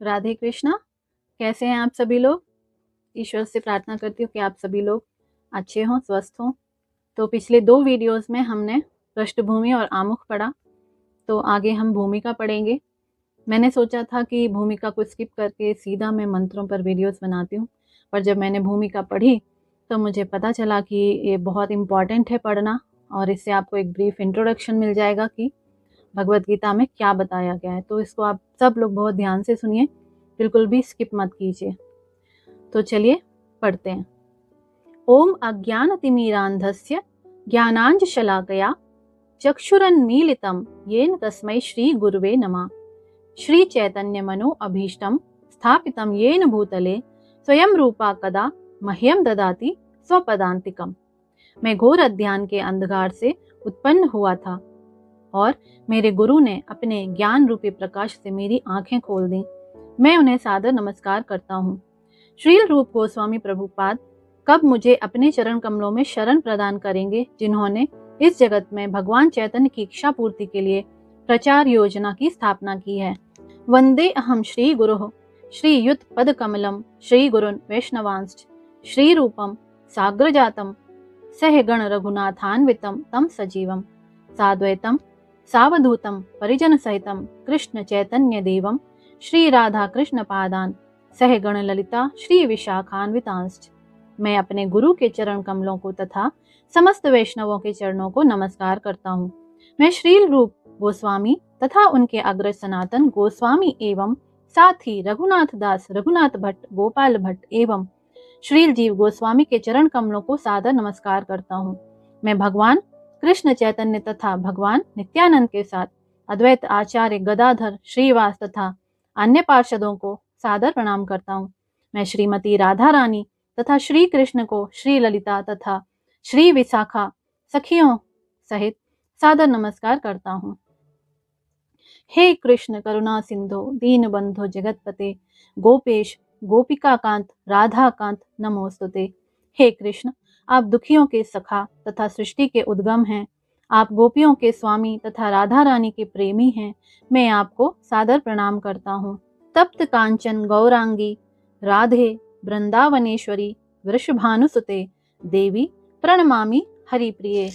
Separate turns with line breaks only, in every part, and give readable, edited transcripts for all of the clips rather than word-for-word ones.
राधे कृष्णा। कैसे हैं आप सभी लोग? ईश्वर से प्रार्थना करती हूँ कि आप सभी लोग अच्छे हों, स्वस्थ हों। तो पिछले 2 वीडियोस में हमने पृष्ठभूमि और आमुख पढ़ा, तो आगे हम भूमिका पढ़ेंगे। मैंने सोचा था कि भूमिका को स्किप करके सीधा मैं मंत्रों पर वीडियोस बनाती हूँ, पर जब मैंने भूमिका पढ़ी तो मुझे पता चला कि ये बहुत इम्पॉर्टेंट है पढ़ना, और इससे आपको एक ब्रीफ इंट्रोडक्शन मिल जाएगा कि भगवत गीता में क्या बताया गया है। तो इसको आप सब लोग बहुत ध्यान से सुनिए, बिल्कुल भी स्किप मत कीजिए। तो चलिए पढ़ते हैं। ओम अज्ञानतिमिरान्धस्य ज्ञानाञ्जशलाकया चक्षुरुन्मीलितं येन तस्मै श्री गुरुवे नमः। श्री चैतन्य मनो अभीष्टं स्थापितं येन भूतले स्वयं रूपा कदा मह्यं ददाति स्वपदान्तिकम्। मैं घोर अज्ञान के अंधकार से उत्पन्न हुआ था और मेरे गुरु ने अपने ज्ञान रूपी प्रकाश से मेरी आंखें खोल दी। मैं उन्हें सादर नमस्कार करता हूँ। श्रील रूप गोस्वामी प्रभुपाद कब मुझे अपने चरण कमलों में शरण प्रदान करेंगे, जिन्होंने इस जगत में भगवान चैतन्य की इच्छा पूर्ति के लिए प्रचार योजना की स्थापना की है। वंदे अहम श्री गुरुः श्री युत पद कमलम श्री गुरुन् वैष्णवांश्च श्री रूपम साग्रजातम सह गण रघुनाथान्वितम तम सजीवम साद्वैतम सावधूतम परिजन सहितम कृष्ण चैतन्य देवम श्री राधा कृष्ण पादान सह गण ललिता श्री विशाखान्वितांश्च। मैं अपने गुरु के चरण कमलों को तथा समस्त वैष्णवों के चरणों को नमस्कार करता हूँ। मैं श्रील रूप गोस्वामी तथा उनके अग्रज सनातन गोस्वामी एवं साथ ही रघुनाथ दास, रघुनाथ भट्ट, गोपाल भट्ट एवं श्रील जीव गोस्वामी के चरण कमलों को सादर नमस्कार करता हूँ। मैं भगवान कृष्ण चैतन्य तथा भगवान नित्यानंद के साथ अद्वैत आचार्य गदाधर, श्रीवास तथा अन्य पार्षदों को सादर प्रणाम करता हूँ। मैं श्रीमती राधा रानी तथा श्री कृष्ण को श्री ललिता तथा श्री विशाखा सखियों सहित सादर नमस्कार करता हूँ। हे कृष्ण करुणा सिंधु दीन बंधु जगतपते गोपेश गोपिका कांत राधा कांत नमोस्तुते। हे कृष्ण, आप दुखियों के सखा तथा सृष्टि के उद्गम हैं। आप गोपियों के स्वामी तथा राधा रानी के प्रेमी हैं। मैं आपको सादर प्रणाम करता हूँ। तप्त कांचन गौरांगी राधे वृंदावनेश्वरी वृषभानुसुते देवी प्रणमामि हरिप्रिये।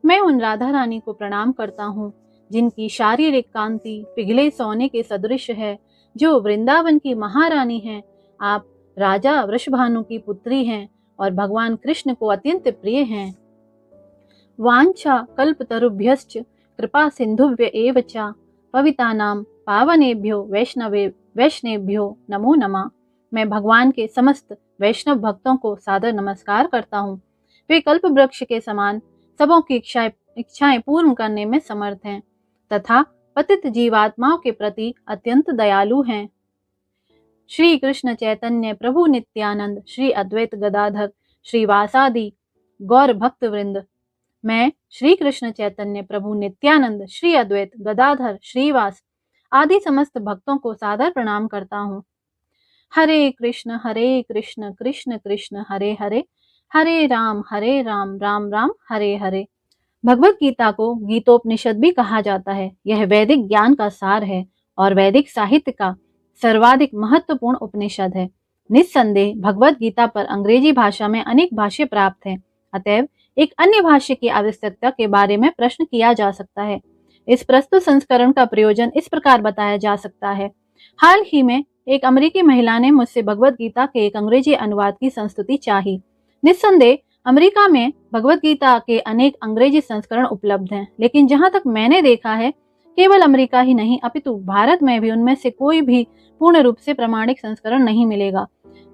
मैं उन राधा रानी को प्रणाम करता हूँ जिनकी शारीरिक कांति पिघले सोने के सदृश है, जो वृंदावन की महारानी हैं। आप राजा वृषभानु की पुत्री हैं और भगवान कृष्ण को अत्यंत प्रिय हैं। वांछा कल्पतरुभ्यश्च कृपा सिंधुभ्य एव च पवितानां पावनेभ्यो वैष्णवेभ्यो नमो नमः। मैं भगवान के समस्त वैष्णव भक्तों को सादर नमस्कार करता हूँ। वे कल्प वृक्ष के समान सबों की इच्छाएं पूर्ण करने में समर्थ हैं तथा पतित जीवात्माओं के प्रति अत्यंत दयालु हैं। श्री कृष्ण चैतन्य प्रभु नित्यानंद, श्री अद्वैत गदाधर, श्री वासादि गौर भक्त वृंद। मैं श्री कृष्ण चैतन्य प्रभु नित्यानंद, श्री अद्वैत गदाधर, श्रीवास आदि समस्त भक्तों को सादर प्रणाम करता हूँ। हरे कृष्ण कृष्ण कृष्ण हरे हरे, हरे राम राम राम हरे हरे। भगवत गीता को गीतोपनिषद भी कहा जाता है। यह वैदिक ज्ञान का सार है और वैदिक साहित्य का सर्वाधिक महत्वपूर्ण उपनिषद है। निस्संदेह भगवत गीता पर अंग्रेजी भाषा में अनेक भाष्य प्राप्त हैं। अतएव एक अन्य भाष्य की आवश्यकता के बारे में प्रश्न किया जा सकता है। इस प्रस्तुत संस्करण का प्रयोजन इस प्रकार बताया जा सकता है। हाल ही में एक अमेरिकी महिला ने मुझसे भगवत गीता के एक अंग्रेजी अनुवाद की संस्तुति चाही। निस्संदेह अमेरिका में भगवत गीता के अनेक अंग्रेजी संस्करण उपलब्ध हैं, लेकिन जहां तक मैंने देखा है, केवल अमेरिका ही नहीं अपितु भारत में भी उनमें से कोई भी पूर्ण रूप से प्रमाणिक संस्करण नहीं मिलेगा,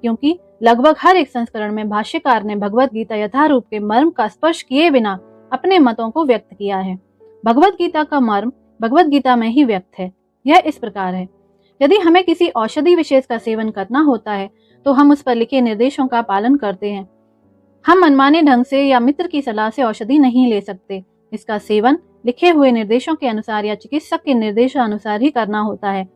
क्योंकि लगभग हर एक संस्करण में भाष्यकार ने भगवत गीता यथारूप के मर्म का स्पर्श किए बिना अपने मतों को व्यक्त किया है। भगवत गीता का मर्म भगवत गीता में ही व्यक्त है। यह इस प्रकार है। यदि हमें किसी औषधि विशेष का सेवन करना होता है तो हम उस पर लिखे निर्देशों का पालन करते हैं। हम मनमाने ढंग से या मित्र की सलाह से औषधि नहीं ले सकते। इसका सेवन लिखे हुए निर्देशों के अनुसार या चिकित्सक के निर्देशानुसार ही करना होता है।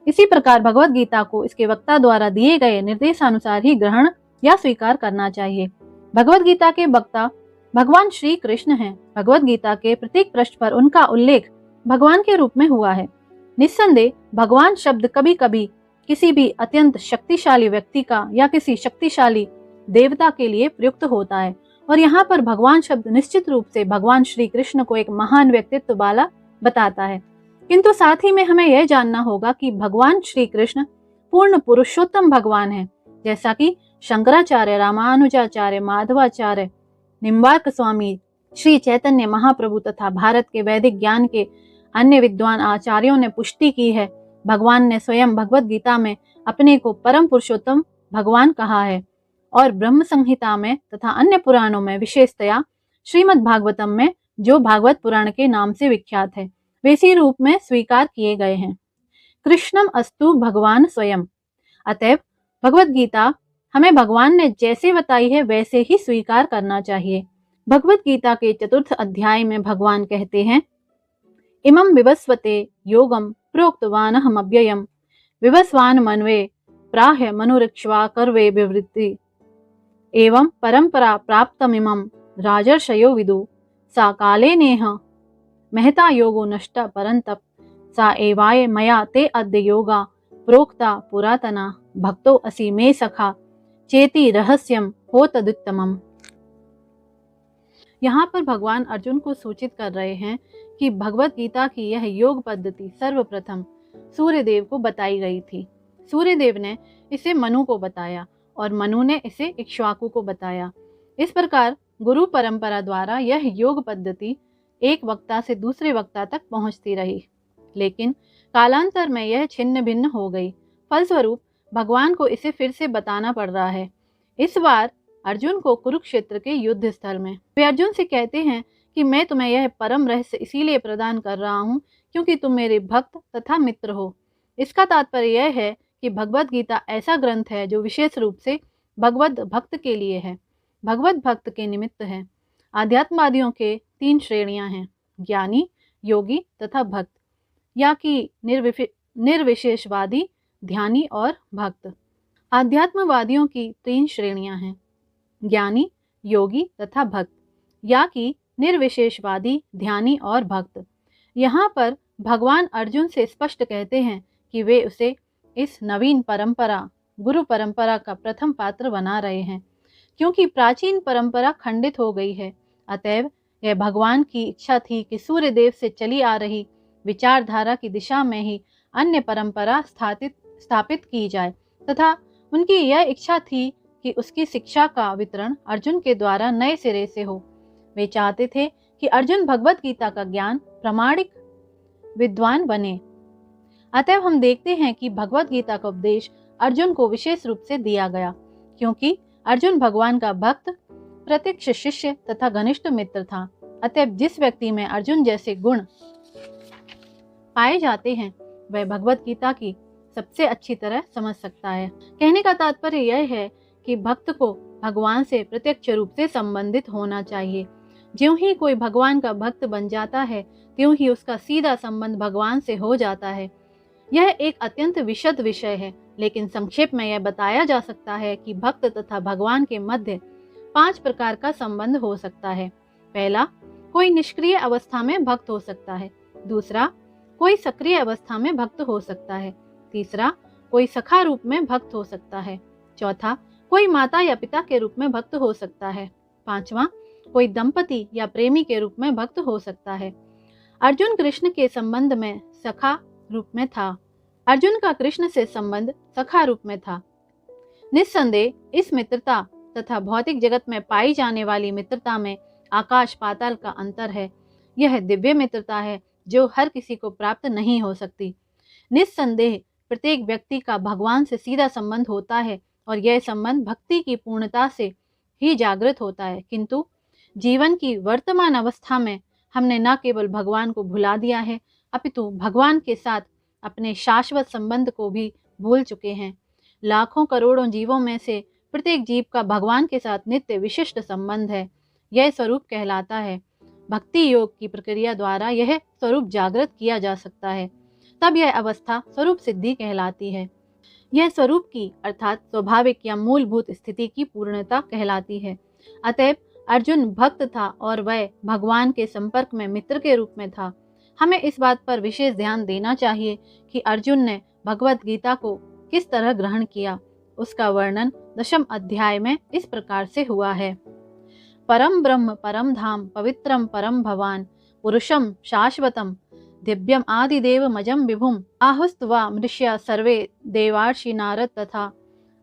इसी प्रकार भगवत गीता को इसके वक्ता द्वारा दिए गए निर्देशानुसार ही ग्रहण या स्वीकार करना चाहिए। भगवत गीता के वक्ता भगवान श्री कृष्ण हैं। भगवत गीता के प्रत्येक पृष्ठ पर उनका उल्लेख भगवान के रूप में हुआ है। निस्संदेह भगवान शब्द कभी कभी किसी भी अत्यंत शक्तिशाली व्यक्ति का या किसी शक्तिशाली देवता के लिए प्रयुक्त होता है, और यहाँ पर भगवान शब्द निश्चित रूप से भगवान श्री कृष्ण को एक महान व्यक्तित्व वाला बताता है। किंतु साथ ही में हमें यह जानना होगा कि भगवान श्री कृष्ण पूर्ण पुरुषोत्तम भगवान है, जैसा कि शंकराचार्य, रामानुजाचार्य, माधवाचार्य, निम्बार्क स्वामी, श्री चैतन्य महाप्रभु तथा भारत के वैदिक ज्ञान के अन्य विद्वान आचार्यों ने पुष्टि की है। भगवान ने स्वयं भगवत गीता में अपने को परम पुरुषोत्तम भगवान कहा है, और ब्रह्म संहिता में तथा अन्य पुराणों में, विशेषतया श्रीमद् भागवतम में, जो भागवत पुराण के नाम से विख्यात है, वैसी रूप में स्वीकार किए गए हैं। कृष्णम अस्तु भगवान स्वयं। अतएव भगवत गीता हमें भगवान ने जैसे बताई है वैसे ही स्वीकार करना चाहिए। भगवत गीता के 4th अध्याय में भगवान कहते हैं, इमं विवस्वते योगम प्रोक्तवानहम अव्ययम विवस्वान मनवे प्राह्य मनुरिक्ष्वा कर्वे विवृत्ति एवं परंपरा प्राप्तमिमं राजर्षयो विदु सा काले नेह महता योगो नष्ट परंतप सा एवाय मया ते अद्य योगा प्रोक्ता पुरातना भक्तो असि मे सखा चेति रहस्यम हो तदुत्तमम। यहाँ पर भगवान अर्जुन को सूचित कर रहे हैं कि भगवत गीता की यह योग पद्धति सर्वप्रथम सूर्यदेव को बताई गई थी। सूर्यदेव ने इसे मनु को बताया और मनु ने इसे इक्ष्वाकु को बताया। इस प्रकार गुरु परंपरा द्वारा यह योग पद्धति एक वक्ता से दूसरे वक्ता तक पहुंचती रही, लेकिन कालांतर में यह छिन्न भिन्न हो गई। फलस्वरूप भगवान को इसे फिर से बताना पड़ रहा है, इस बार अर्जुन को कुरुक्षेत्र के युद्ध स्थल में। वे अर्जुन से कहते हैं कि मैं तुम्हें यह परम रहस्य इसीलिए प्रदान कर रहा हूँ क्योंकि तुम मेरे भक्त तथा मित्र हो। इसका तात्पर्य यह है कि भगवत गीता ऐसा ग्रंथ है जो विशेष रूप से भगवत भक्त के लिए है, भगवत भक्त के निमित्त है। आध्यात्मवादियों के 3 श्रेणियां हैं, ज्ञानी, योगी तथा भक्त, या कि निर्विशेषवादी, ध्यानी और भक्त। आध्यात्मवादियों की 3 श्रेणियां हैं, ज्ञानी, योगी तथा भक्त, या कि निर्विशेषवादी, ध्यानी और भक्त। यहाँ पर भगवान अर्जुन से स्पष्ट कहते हैं कि वे उसे इस नवीन परंपरा, गुरु परंपरा का प्रथम पात्र बना रहे हैं, क्योंकि प्राचीन परंपरा खंडित हो गई है। अतएव यह भगवान की इच्छा थी कि सूर्यदेव से चली आ रही विचारधारा की दिशा में ही अन्य परंपरा स्थापित की जाए, तथा उनकी यह इच्छा थी कि उसकी शिक्षा का वितरण अर्जुन के द्वारा नए सिरे से हो। वे चाहते थे कि अर्जुन भगवत गीता का ज्ञान प्रामाणिक विद्वान बने। अतएव हम देखते हैं कि भगवत गीता का उपदेश अर्जुन को विशेष रूप से दिया गया, क्योंकि अर्जुन भगवान का भक्त, प्रत्यक्ष शिष्य तथा घनिष्ठ मित्र था। अतएव जिस व्यक्ति में अर्जुन जैसे गुण पाए जाते हैं वह भगवत गीता की सबसे अच्छी तरह समझ सकता है। कहने का तात्पर्य यह है कि भक्त को भगवान से प्रत्यक्ष रूप से संबंधित होना चाहिए। ज्यों ही कोई भगवान का भक्त बन जाता है त्यों ही उसका सीधा संबंध भगवान से हो जाता है। यह एक अत्यंत विशद विषय है, लेकिन संक्षेप में यह बताया जा सकता है कि भक्त तथा भगवान के मध्य 5 प्रकार का संबंध हो सकता है। पहला, कोई निष्क्रिय अवस्था में भक्त हो सकता है। दूसरा, कोई सक्रिय अवस्था में भक्त हो सकता है। तीसरा, कोई सखा रूप में भक्त हो सकता है। चौथा, कोई माता या पिता के रूप में भक्त हो सकता है। पांचवा, कोई दंपति या प्रेमी के रूप में भक्त हो सकता है। अर्जुन कृष्ण के संबंध में सखा रूप में था। अर्जुन का कृष्ण से संबंध सखा रूप में था। निस्संदेह इस मित्रता तथा भौतिक जगत में पाई जाने वाली मित्रता में आकाश पाताल का अंतर है। यह दिव्य मित्रता है जो हर किसी को प्राप्त नहीं हो सकती। निस्संदेह प्रत्येक व्यक्ति का भगवान से सीधा संबंध होता है और यह संबंध भक्ति की पूर्णता से ही जागृत होता है, किंतु जीवन की वर्तमान अवस्था में हमने न केवल भगवान को भुला दिया है अपितु भगवान के साथ अपने शाश्वत संबंध को भी भूल चुके हैं। लाखों करोड़ों जीवों में से प्रत्येक जीव का भगवान के साथ नित्य विशिष्ट संबंध है। यह स्वरूप कहलाता है। भक्ति योग की प्रक्रिया द्वारा यह स्वरूप जागृत किया जा सकता है, तब यह अवस्था स्वरूप सिद्धि कहलाती है। यह स्वरूप की अर्थात स्वाभाविक या मूलभूत स्थिति की पूर्णता कहलाती है। अतएव अर्जुन भक्त था और वह भगवान के संपर्क में मित्र के रूप में था। हमें इस बात पर विशेष ध्यान देना चाहिए कि अर्जुन ने भगवत गीता को किस तरह ग्रहण किया। उसका वर्णन 10वें अध्याय में इस प्रकार से हुआ है। परम ब्रह्म परम धाम पवित्रम परम भवान पुरुषम शाश्वतम दिव्यम आदिदेव मजम विभुम आहुस्त्वा मृष्या सर्वे देवार्षि नारद तथा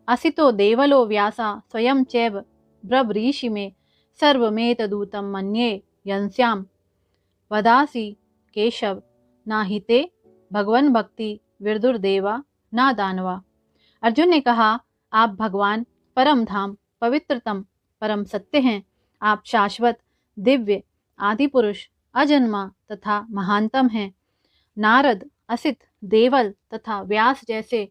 असितो देवलो व्यासा स्वयं चैव ब्रव्रीषि में सर्वमेतदूतं मन्ये यंस्याम वदासी केशव नाहिते भगवन भक्ति विदुर्देवा ना दानवा। अर्जुन ने कहा, आप भगवान परम धाम पवित्रतम परम सत्य हैं। आप शाश्वत दिव्य आदि पुरुष अजन्मा तथा महानतम हैं। नारद असित देवल तथा व्यास जैसे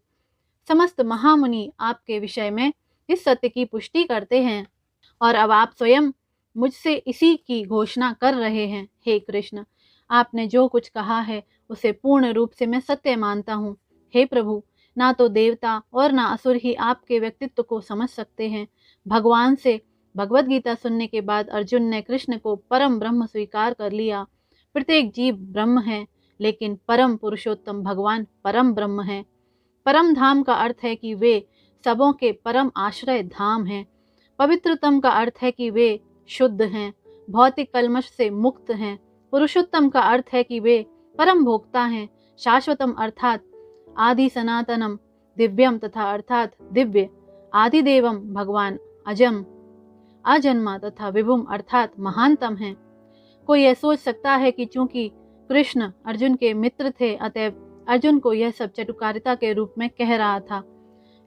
समस्त महामुनि आपके विषय में इस सत्य की पुष्टि करते हैं और अब आप स्वयं मुझसे इसी की घोषणा कर रहे हैं। हे कृष्ण, आपने जो कुछ कहा है उसे पूर्ण रूप से मैं सत्य मानता हूँ। हे प्रभु, ना तो देवता और ना असुर ही आपके व्यक्तित्व को समझ सकते हैं। भगवान से भगवत गीता सुनने के बाद अर्जुन ने कृष्ण को परम ब्रह्म स्वीकार कर लिया। प्रत्येक जीव ब्रह्म है, लेकिन परम पुरुषोत्तम भगवान परम ब्रह्म है। परम धाम का अर्थ है कि वे सबों के परम आश्रय धाम हैं। पवित्रतम का अर्थ है कि वे शुद्ध हैं, भौतिक कलमश से मुक्त हैं। पुरुषोत्तम का अर्थ है कि वे परम भोक्ता हैं। शाश्वतम अर्थात आदि सनातनम, दिव्यम तथा अर्थात दिव्य, आदिदेवम भगवान अजम अजन्मा तथा विभुम अर्थात महानतम है। कोई यह सोच सकता है कि चूंकि कृष्ण अर्जुन के मित्र थे, अतएव अर्जुन को यह सब चटुकारिता के रूप में कह रहा था।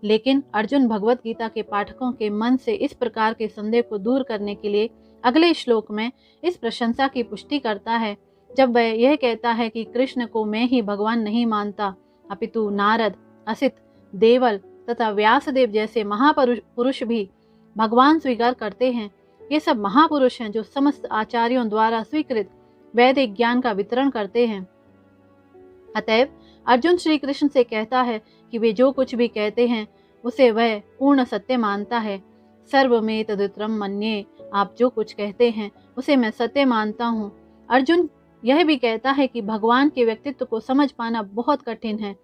लेकिन अर्जुन भगवत गीता के पाठकों के मन से इस प्रकार के संदेह को दूर करने के लिए अगले श्लोक में इस प्रशंसा की पुष्टि करता है, जब वह यह कहता है कि कृष्ण को मैं ही भगवान नहीं मानता, अपितु नारद, असित, देवल तथा व्यासदेव जैसे महापुरुष भी भगवान स्वीकार करते हैं। ये सब महापुरुष हैं जो समस्त आचार्यों द्वारा स्वीकृत वैदिक ज्ञान का वितरण करते हैं। अतएव अर्जुन श्री कृष्ण से कहता है कि वे जो कुछ भी कहते हैं उसे वह पूर्ण सत्य मानता है। सर्वमेतद्रुतम् मन्ये, आप जो कुछ कहते हैं उसे मैं सत्य मानता हूँ। अर्जुन यह भी कहता है कि भगवान के व्यक्तित्व को समझ पाना बहुत कठिन है,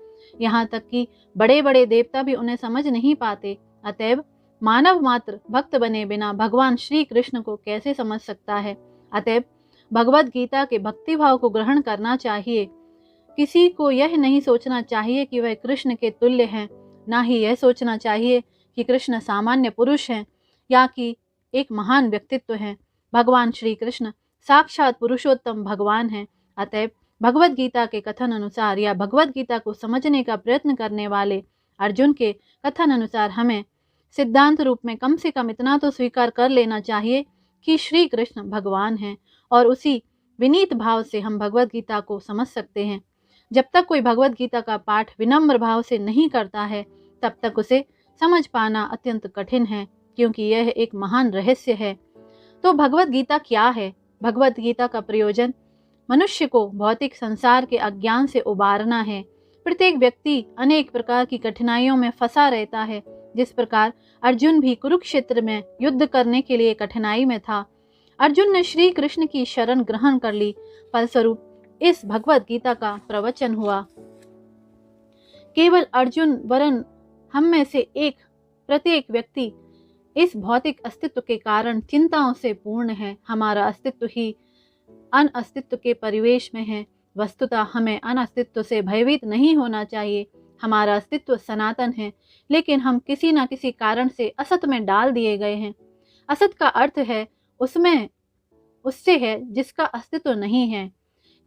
यहाँ तक कि बड़े बड़े देवता भी उन्हें समझ नहीं पाते। अतएव मानव मात्र भक्त बने बिना भगवान श्री कृष्ण को कैसे समझ सकता है। अतएव भगवत गीता के भक्ति भाव को ग्रहण करना चाहिए। किसी को यह नहीं सोचना चाहिए कि वह कृष्ण के तुल्य हैं, ना ही यह सोचना चाहिए कि कृष्ण सामान्य पुरुष हैं या कि एक महान व्यक्तित्व हैं। भगवान श्री कृष्ण साक्षात पुरुषोत्तम भगवान हैं। अतएव भगवत गीता के कथन अनुसार या भगवत गीता को समझने का प्रयत्न करने वाले अर्जुन के कथन अनुसार हमें सिद्धांत रूप में कम से कम इतना तो स्वीकार कर लेना चाहिए कि श्री कृष्ण भगवान हैं, और उसी विनीत भाव से हम भगवत गीता को समझ सकते हैं। जब तक कोई भगवत गीता का पाठ विनम्र भाव से नहीं करता है, तब तक उसे समझ पाना अत्यंत कठिन है, क्योंकि यह एक महान रहस्य है। तो भगवत गीता क्या है? भगवत गीता का प्रयोजन मनुष्य को भौतिक संसार के अज्ञान से उबारना है। प्रत्येक व्यक्ति अनेक प्रकार की कठिनाइयों में फंसा रहता है। जिस प्रकार अर्जुन भी कुरुक्षेत्र में युद्ध करने के लिए कठिनाई में था, अर्जुन ने श्री कृष्ण की शरण ग्रहण कर ली। फलस्वरूप इस भगवत गीता का प्रवचन हुआ। केवल अर्जुन वरन हम में से प्रत्येक व्यक्ति इस भौतिक अस्तित्व के कारण चिंताओं से पूर्ण है। हमारा अस्तित्व ही अनअस्तित्व के परिवेश में है। वस्तुतः हमें अनअस्तित्व से भयभीत नहीं होना चाहिए। हमारा अस्तित्व सनातन है, लेकिन हम किसी न किसी कारण से असत में डाल दिए गए हैं। असत का अर्थ है उससे है जिसका अस्तित्व नहीं है।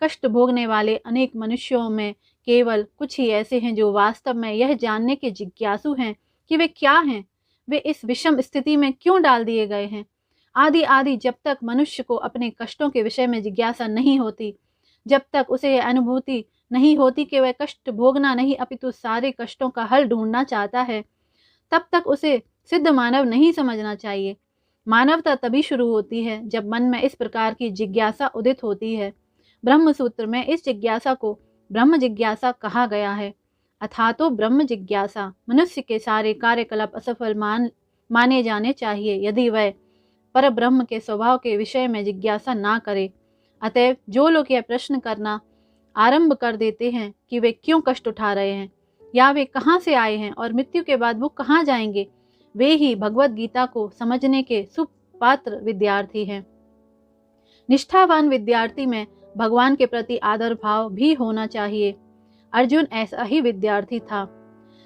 कष्ट भोगने वाले अनेक मनुष्यों में केवल कुछ ही ऐसे हैं जो वास्तव में यह जानने के जिज्ञासु हैं कि वे क्या हैं, वे इस विषम स्थिति में क्यों डाल दिए गए हैं। आदि जब तक मनुष्य को अपने कष्टों के विषय में जिज्ञासा नहीं होती, जब तक उसे यह अनुभूति नहीं होती कि वह कष्ट भोगना नहीं अपितु सारे कष्टों का हल ढूंढना चाहता है, तब तक उसे सिद्ध मानव नहीं समझना चाहिए। मानवता तभी शुरू होती है जब मन में इस प्रकार की जिज्ञासा उदित होती है। ब्रह्म सूत्र में इस जिज्ञासा को ब्रह्म जिज्ञासा कहा गया है। अथातो ब्रह्म जिज्ञासा, मनुष्य के सारे कार्यकलाप असफल माने जाने चाहिए यदि वह पर ब्रह्म के स्वभाव के विषय में जिज्ञासा ना करे। अतएव जो लोग यह प्रश्न करना आरंभ कर देते हैं कि वे क्यों कष्ट उठा रहे हैं या वे कहाँ से आए हैं और मृत्यु के बाद वो कहाँ जाएंगे, वे ही भगवत गीता को समझने के सुपात्र विद्यार्थी हैं। निष्ठावान विद्यार्थी में भगवान के प्रति आदर भाव भी होना चाहिए। अर्जुन ऐसा ही विद्यार्थी था।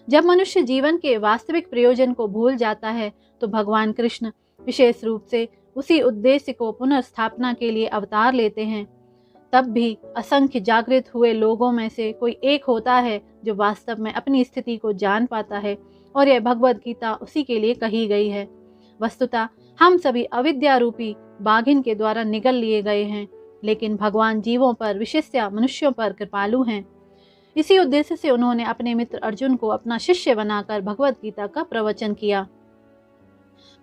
जब मनुष्य जीवन के वास्तविक प्रयोजन को भूल जाता है तो भगवान कृष्ण विशेष रूप से उसी उद्देश्य को पुनर्स्थापना के लिए अवतार लेते हैं। तब भी असंख्य जागृत हुए लोगों में से कोई एक होता है जो वास्तव में अपनी स्थिति को जान पाता है, और यह भगवद गीता उसी के लिए कही गई है। वस्तुतः हम सभी अविद्या रूपी बाघिन के द्वारा निगल लिए गए हैं, लेकिन भगवान जीवों पर, विशेषतः मनुष्यों पर कृपालु हैं। इसी उद्देश्य से उन्होंने अपने मित्र अर्जुन को अपना शिष्य बनाकर भगवद गीता का प्रवचन किया।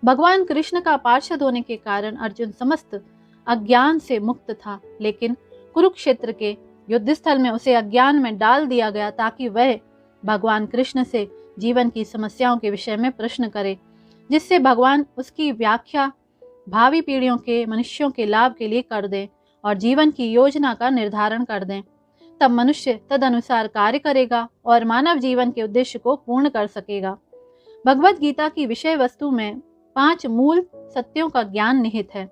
भगवान कृष्ण का पार्षद होने के कारण अर्जुन समस्त अज्ञान से मुक्त था, लेकिन कुरुक्षेत्र के युद्ध स्थल में उसे अज्ञान में डाल दिया गया ताकि वह भगवान कृष्ण से जीवन की समस्याओं के विषय में प्रश्न करे, जिससे भगवान उसकी व्याख्या भावी पीढ़ियों के मनुष्यों के लाभ के लिए कर दें और जीवन की योजना का निर्धारण कर दें। तब मनुष्य तदनुसार कार्य करेगा और मानव जीवन के उद्देश्य को पूर्ण कर सकेगा। भगवद गीता की विषय वस्तु में 5 मूल सत्यों का ज्ञान निहित है।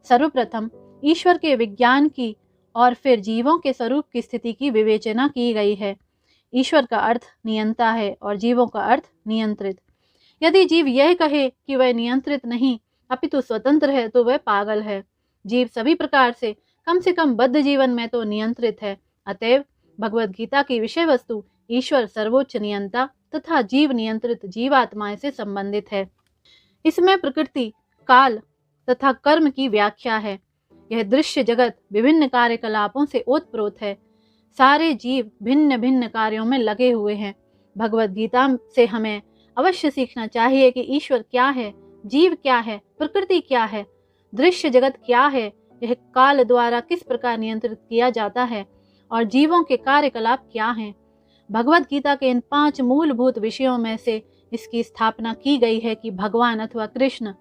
सर्वप्रथम ईश्वर के विज्ञान की और फिर जीवों के स्वरूप की स्थिति की विवेचना की गई है। ईश्वर का अर्थ नियंता है और जीवों का अर्थ नियंत्रित। यदि जीव यह कहे कि वह नियंत्रित नहीं अपितु स्वतंत्र है तो वह पागल है। जीव सभी प्रकार से कम बद्ध जीवन में तो नियंत्रित है। अतएव भगवद गीता की विषय वस्तु ईश्वर सर्वोच्च नियंता तथा जीव नियंत्रित जीवात्माएं से संबंधित है। इसमें प्रकृति, काल तथा कर्म की व्याख्या है। यह दृश्य जगत विभिन्न कार्यकलापों से ओतप्रोत है। सारे जीव भिन्न भिन्न कार्यों में लगे हुए हैं। भगवद गीता से हमें अवश्य सीखना चाहिए कि ईश्वर क्या है, जीव क्या है, प्रकृति क्या है, दृश्य जगत क्या है, यह काल द्वारा किस प्रकार नियंत्रित किया जाता है और जीवों के कार्यकलाप क्या हैं। भगवद गीता के इन 5 मूलभूत विषयों में से इसकी स्थापना की गई है कि भगवान अथवा कृष्ण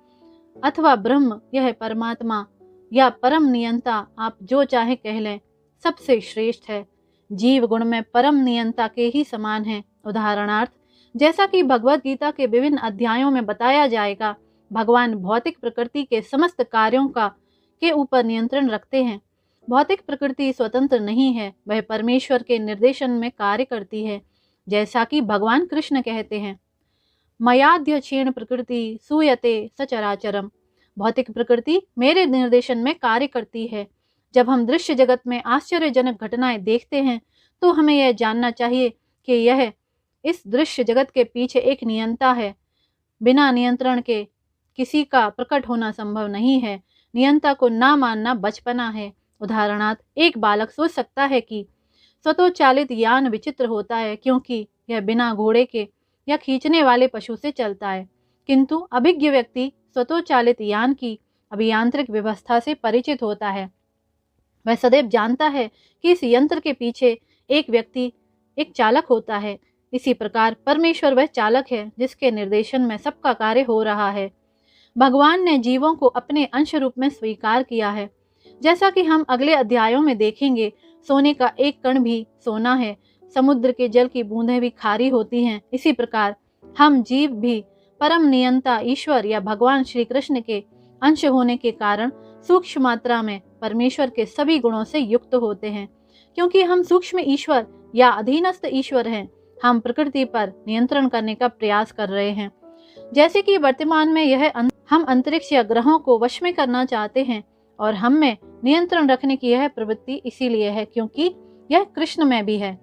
अथवा ब्रह्म, यह परमात्मा या परम नियंता, आप जो चाहे कह लें, सबसे श्रेष्ठ है। जीव गुण में परम नियंता के ही समान है। उदाहरणार्थ, जैसा कि भगवद गीता के विभिन्न अध्यायों में बताया जाएगा, भगवान भौतिक प्रकृति के समस्त कार्यों के ऊपर नियंत्रण रखते हैं। भौतिक प्रकृति स्वतंत्र नहीं है, वह परमेश्वर के निर्देशन में कार्य करती है। जैसा कि भगवान कृष्ण कहते हैं, मयाध्यक्षेण प्रकृति सूयते सचराचरम। भौतिक प्रकृति मेरे निर्देशन में कार्य करती है। जब हम दृश्य जगत में आश्चर्यजनक घटनाएं देखते हैं तो हमें यह जानना चाहिए कि यह इस दृश्य जगत के पीछे एक नियंता है। बिना नियंत्रण के किसी का प्रकट होना संभव नहीं है। नियंता को ना मानना बचपना है। उदाहरणार्थ, एक बालक सोच सकता है कि स्वतोचालित यान विचित्र होता है क्योंकि यह बिना घोड़े के या खींचने वाले पशु से चलता है, किंतु अभिज्ञ व्यक्ति स्वतोचालित यान की अभियांत्रिक व्यवस्था से परिचित होता है। वह सदैव जानता है कि इस यंत्र के पीछे एक व्यक्ति, एक चालक होता है। इसी प्रकार परमेश्वर वह चालक है जिसके निर्देशन में सबका कार्य हो रहा है। भगवान ने जीवों को अपने अंश रूप में स्वीकार किया है। जैसा कि हम अगले अध्यायों में देखेंगे, सोने का एक कण भी सोना है, समुद्र के जल की बूंदें भी खारी होती हैं। इसी प्रकार हम जीव भी परम नियंता ईश्वर या भगवान श्री कृष्ण के अंश होने के कारण सूक्ष्म मात्रा में परमेश्वर के सभी गुणों से युक्त होते हैं। क्योंकि हम सूक्ष्म ईश्वर या अधीनस्थ ईश्वर हैं, हम प्रकृति पर नियंत्रण करने का प्रयास कर रहे हैं। जैसे कि वर्तमान में हम अंतरिक्ष या ग्रहों को वश में करना चाहते हैं और हम में नियंत्रण रखने की यह प्रवृत्ति इसीलिए है क्योंकि यह कृष्ण में भी है।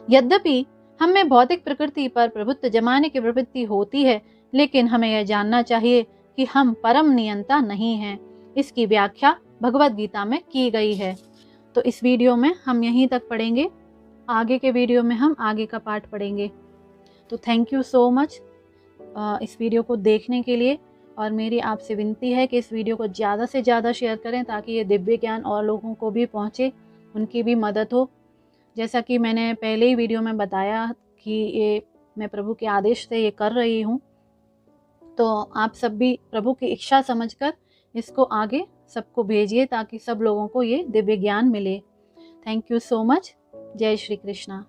यद्यपि हम में भौतिक प्रकृति पर प्रभुत्व जमाने की प्रवृत्ति होती है, लेकिन हमें यह जानना चाहिए कि हम परम नियंता नहीं हैं। इसकी व्याख्या भगवद गीता में की गई है। तो इस वीडियो में हम यहीं तक पढ़ेंगे। आगे के वीडियो में हम आगे का पाठ पढ़ेंगे। तो थैंक यू सो मच इस वीडियो को देखने के लिए, और मेरी आपसे विनती है कि इस वीडियो को ज़्यादा से ज़्यादा शेयर करें ताकि ये दिव्य ज्ञान और लोगों को भी पहुँचे, उनकी भी मदद हो। जैसा कि मैंने पहले ही वीडियो में बताया कि ये मैं प्रभु के आदेश से ये कर रही हूँ, तो आप सब भी प्रभु की इच्छा समझकर इसको आगे सबको भेजिए ताकि सब लोगों को ये दिव्य ज्ञान मिले। Thank you so much. जय श्री कृष्णा।